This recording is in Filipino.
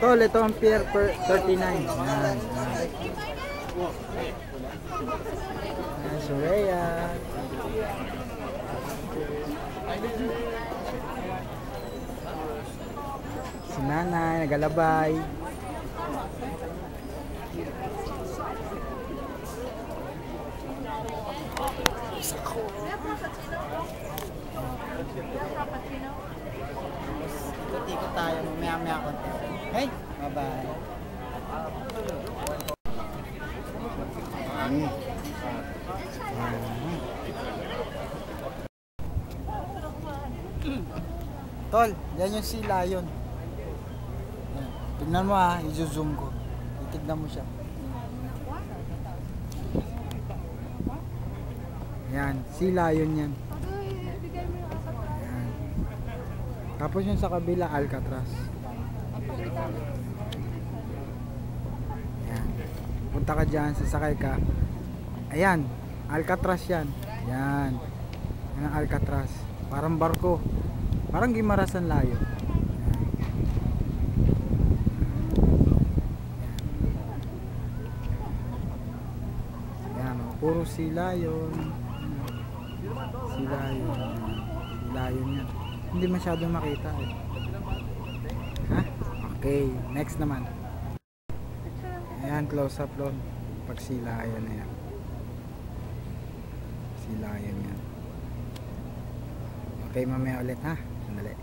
Tol, ito ang Pier 39. Yan. Soraya. Si nanay, nagalabay. Ikot tayo, mamaya konti. Okay? Bye-bye. Tol, yan yung sea lion. Tignan mo ha, i-zoom ko. Itignan mo siya. Yan, sea lion yan. Yan. Tapos yung sa kabila, Alcatraz. Yan. Punta ka dyan, sasakay ka. Ayan, Alcatraz yan. Yan. Yan ang Alcatraz. Parang barko. Parang Gimarasan layo. Yan, puro sea lion. Sea lion. Sea lion yan. Hindi masyadong makita eh. Ha? Okay, next naman. Ayan, close up doon. Pag sea lion na yan. Sea lion yan. Okay, mamaya ulit ha. Sandali.